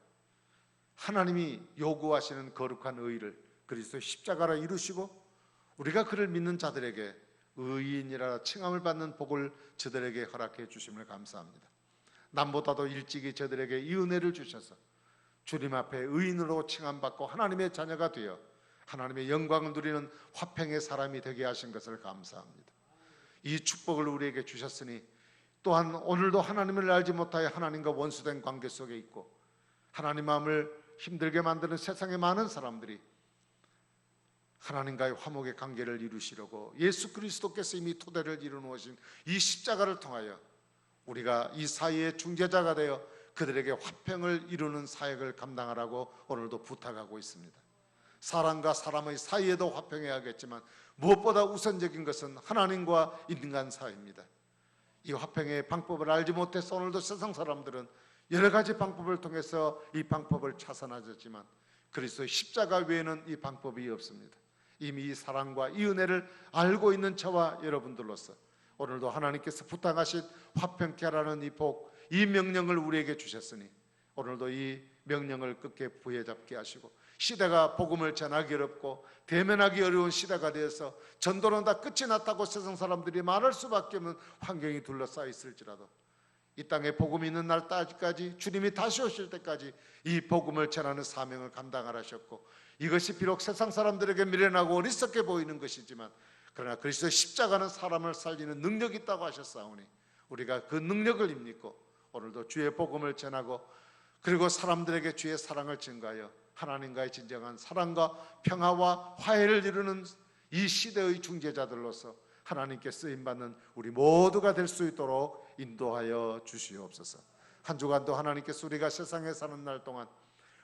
하나님이 요구하시는 거룩한 의를 그리스도의 십자가로 이루시고 우리가 그를 믿는 자들에게 의인이라 칭함을 받는 복을 저들에게 허락해 주심을 감사합니다. 남보다도 일찍이 저들에게 이 은혜를 주셔서 주님 앞에 의인으로 칭함받고 하나님의 자녀가 되어 하나님의 영광을 누리는 화평의 사람이 되게 하신 것을 감사합니다. 이 축복을 우리에게 주셨으니 또한 오늘도 하나님을 알지 못하여 하나님과 원수된 관계 속에 있고 하나님 마음을 힘들게 만드는 세상의 많은 사람들이 하나님과의 화목의 관계를 이루시려고 예수 그리스도께서 이미 토대를 이루어놓으신 이 십자가를 통하여 우리가 이 사이의 중재자가 되어 그들에게 화평을 이루는 사역을 감당하라고 오늘도 부탁하고 있습니다. 사람과 사람의 사이에도 화평해야겠지만 무엇보다 우선적인 것은 하나님과 인간 사이입니다. 이 화평의 방법을 알지 못해서 오늘도 세상 사람들은 여러 가지 방법을 통해서 이 방법을 찾아나졌지만 그리스도의 십자가 외에는 이 방법이 없습니다. 이미 이 사랑과 이 은혜를 알고 있는 저와 여러분들로서 오늘도 하나님께서 부탁하신 화평케 하라는 이 복, 이 명령을 우리에게 주셨으니 오늘도 이 명령을 끝게 부여잡게 하시고 시대가 복음을 전하기 어렵고 대면하기 어려운 시대가 되어서 전도는 다 끝이 났다고 세상 사람들이 말할 수밖에 없는 환경이 둘러싸여 있을지라도 이 땅에 복음이 있는 날까지 주님이 다시 오실 때까지 이 복음을 전하는 사명을 감당하셨고 이것이 비록 세상 사람들에게 미련하고 어리석게 보이는 것이지만 그러나 그리스도의 십자가는 사람을 살리는 능력이 있다고 하셨사오니 우리가 그 능력을 입고 오늘도 주의 복음을 전하고 그리고 사람들에게 주의 사랑을 증가하여 하나님과의 진정한 사랑과 평화와 화해를 이루는 이 시대의 중재자들로서 하나님께 쓰임받는 우리 모두가 될 수 있도록 인도하여 주시옵소서. 한 주간도 하나님께서 우리가 세상에 사는 날 동안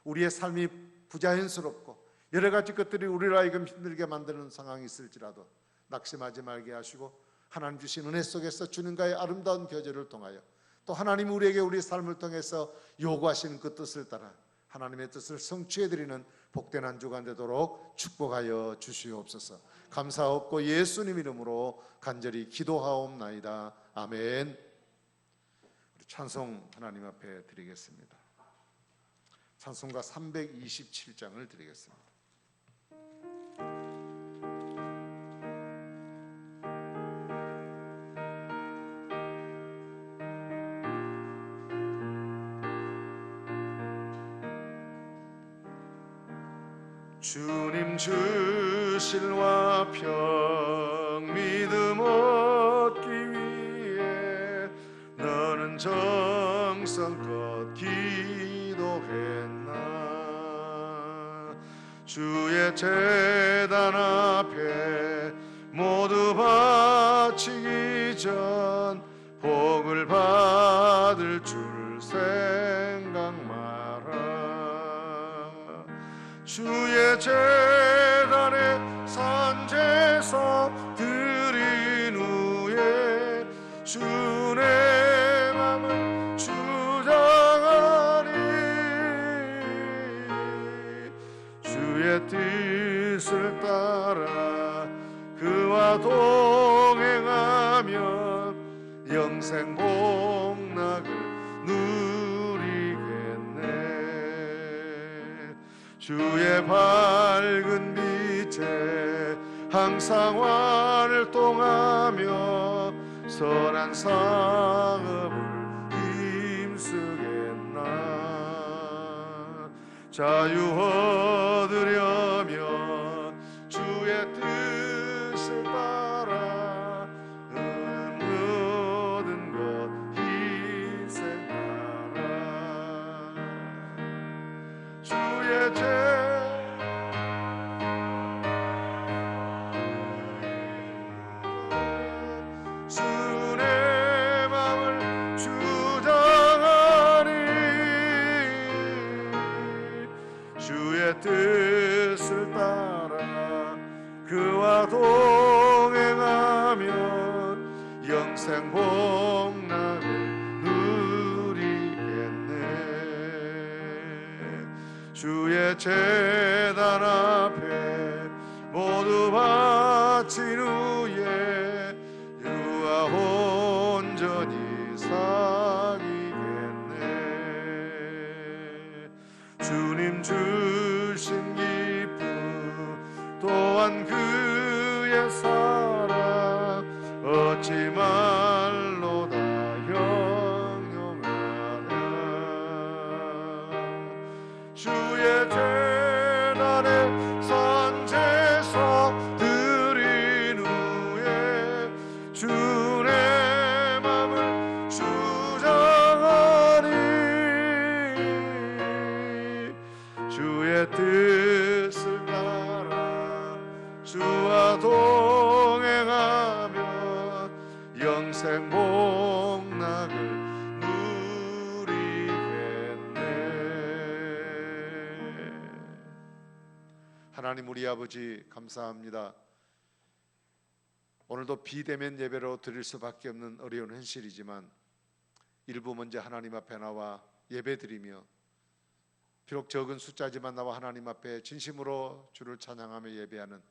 우리의 삶이 부자연스럽고 여러 가지 것들이 우리를 하여금 힘들게 만드는 상황이 있을지라도 낙심하지 말게 하시고 하나님 주신 은혜 속에서 주님과의 아름다운 교제를 통하여 또 하나님 우리에게 우리 삶을 통해서 요구하시는 그 뜻을 따라 하나님의 뜻을 성취해드리는 복된 한 주간 되도록 축복하여 주시옵소서. 감사하옵고 예수님 이름으로 간절히 기도하옵나이다. 아멘. 찬송 하나님 앞에 드리겠습니다. 찬송가 327장을 드리겠습니다. 주님 주실 화평 믿음 얻기 위해 너는 정성껏 기도했나. 주의 제단 앞에 모두 바치기 전 복을 받을 줄 생각 마라. 주의 제단에 산제사 드린 후에 주의 맘을 주장하니 주의 뜻 뜻을 따라 그와 동행하며 영생 복락을 누리겠네. 주의 밝은 빛에 항상 활동하며 선한 사업을 힘쓰겠나. 자유 얻으려면 주의 뜻을 따라 모든 것 희생하라. 주의 주의 마음을 주장하니 주의 뜻을 따라 그와 동행하면 영생 복락을 누리겠네. 주의 제단 앞에 모두 바친 후에 유아 온전히 사귀겠네. 주님 주신 기쁨 또한 그의 사랑 어찌 말로다 형용하랴. 주의 제단에 선제사 드린 후에 주의 맘을 주장하니 주의 뜻을 따라 주와 동행하며 영생 복락을 누리겠네. 하나님 우리 아버지 감사합니다. 오늘도 비대면 예배로 드릴 수밖에 없는 어려운 현실이지만 일부 먼저 하나님 앞에 나와 예배드리며 비록 적은 숫자지만 나와 하나님 앞에 진심으로 주를 찬양하며 예배하는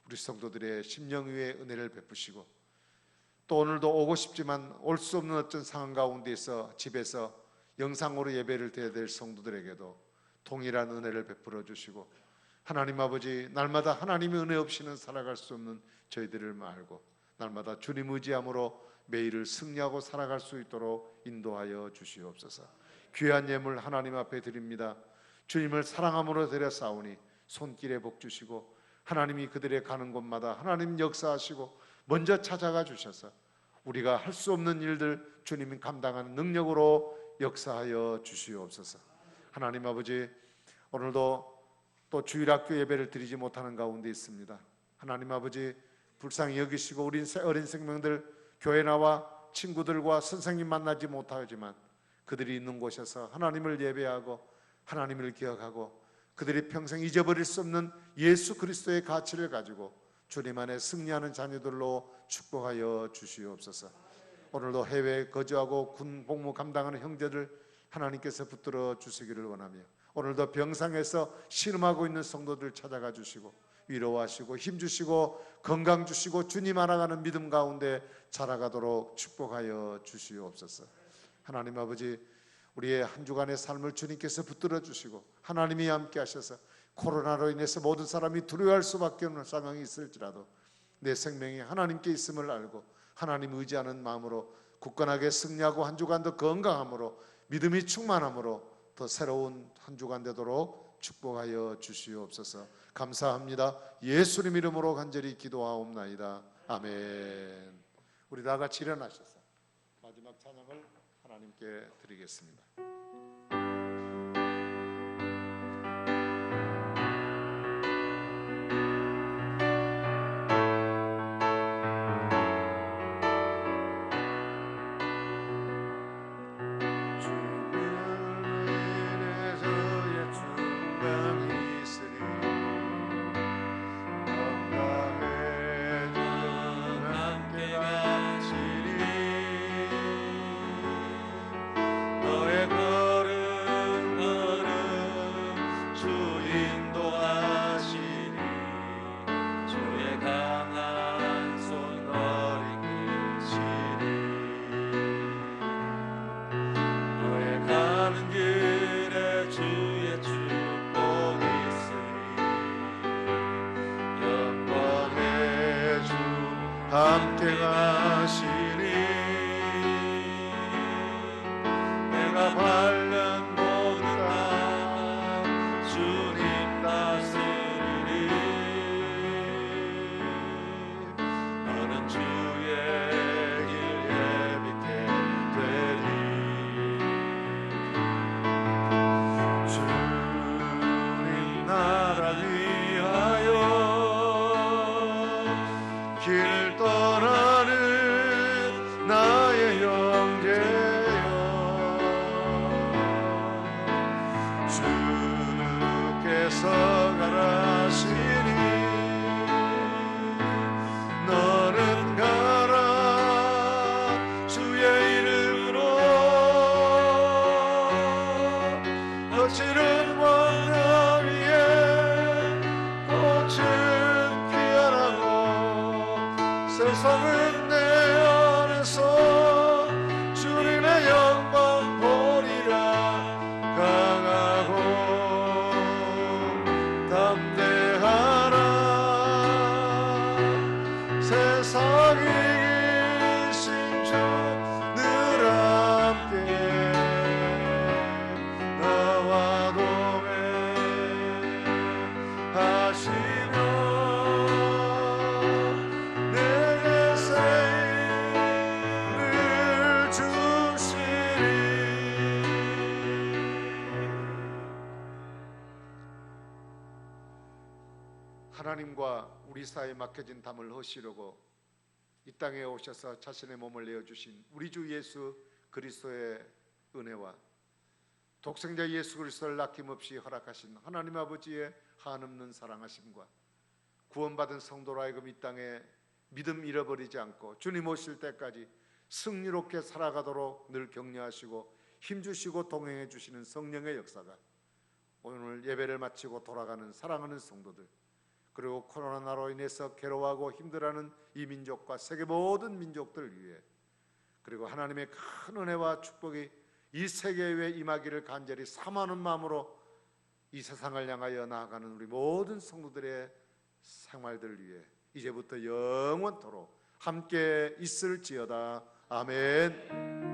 우리 성도들의 심령 위에 은혜를 베푸시고 또 오늘도 오고 싶지만 올 수 없는 어떤 상황 가운데서 집에서 영상으로 예배를 드려야 될 성도들에게도 동일한 은혜를 베풀어 주시고 하나님 아버지 날마다 하나님의 은혜 없이는 살아갈 수 없는 저희들을 알고 날마다 주님 의지함으로 매일을 승리하고 살아갈 수 있도록 인도하여 주시옵소서. 귀한 예물 하나님 앞에 드립니다. 주님을 사랑함으로 드려싸우니 손길에 복 주시고 하나님이 그들의 가는 곳마다 하나님 역사하시고 먼저 찾아가 주셔서 우리가 할 수 없는 일들 주님이 감당하는 능력으로 역사하여 주시옵소서. 하나님 아버지 오늘도 또 주일학교 예배를 드리지 못하는 가운데 있습니다. 하나님 아버지 불쌍히 여기시고 우리 어린 생명들 교회 나와 친구들과 선생님 만나지 못하지만 그들이 있는 곳에서 하나님을 예배하고 하나님을 기억하고 그들이 평생 잊어버릴 수 없는 예수 그리스도의 가치를 가지고 주님 안에 승리하는 자녀들로 축복하여 주시옵소서. 오늘도 해외에 거주하고 군 복무 감당하는 형제들 하나님께서 붙들어 주시기를 원하며 오늘도 병상에서 신음하고 있는 성도들 찾아가 주시고 위로하시고 힘주시고 건강 주시고 주님 알아가는 믿음 가운데 자라가도록 축복하여 주시옵소서. 하나님 아버지 우리의 한 주간의 삶을 주님께서 붙들어 주시고 하나님이 함께 하셔서 코로나로 인해서 모든 사람이 두려워할 수밖에 없는 상황이 있을지라도 내 생명이 하나님께 있음을 알고 하나님 의지하는 마음으로 굳건하게 승리하고 한 주간도 건강함으로 믿음이 충만함으로 더 새로운 한 주간 되도록 축복하여 주시옵소서. 감사합니다. 예수님 이름으로 간절히 기도하옵나이다. 아멘. 우리 다 같이 일어나셔서 마지막 찬양을 하나님께 드리겠습니다. 너의 걸음 가시니 내가 밟는 모든 땅 주님 다스리니 너는 주의 길 예비케 되리 주님 나라 위하여 길 떠나는 나의 형제여 주께서 가라시니 너는 가라 주의 이름으로 거칠은 왕려 위에 꽃은 피어나고 세상은 내 안에서 주님의 영광 보리라 강하고 담대하라 세상이 이긴 주 늘 함께 나와 동행하시며 내게 새 힘을 주시리. 하나님과 우리 사이에 맡겨진 담을 허시려고 이 땅에 오셔서 자신의 몸을 내어주신 우리 주 예수 그리스도의 은혜와 독생자 예수 그리스도를 아낌없이 허락하신 하나님 아버지의 한없는 사랑하심과 구원받은 성도로 하여금 이 땅에 믿음 잃어버리지 않고 주님 오실 때까지 승리롭게 살아가도록 늘 격려하시고 힘주시고 동행해 주시는 성령의 역사가 오늘 예배를 마치고 돌아가는 사랑하는 성도들 그리고 코로나로 인해서 괴로워하고 힘들어하는 이 민족과 세계 모든 민족들을 위해 그리고 하나님의 큰 은혜와 축복이 이 세계에 임하기를 간절히 사모하는 마음으로 이 세상을 향하여 나아가는 우리 모든 성도들의 생활들을 위해 이제부터 영원토록 함께 있을지어다. 아멘.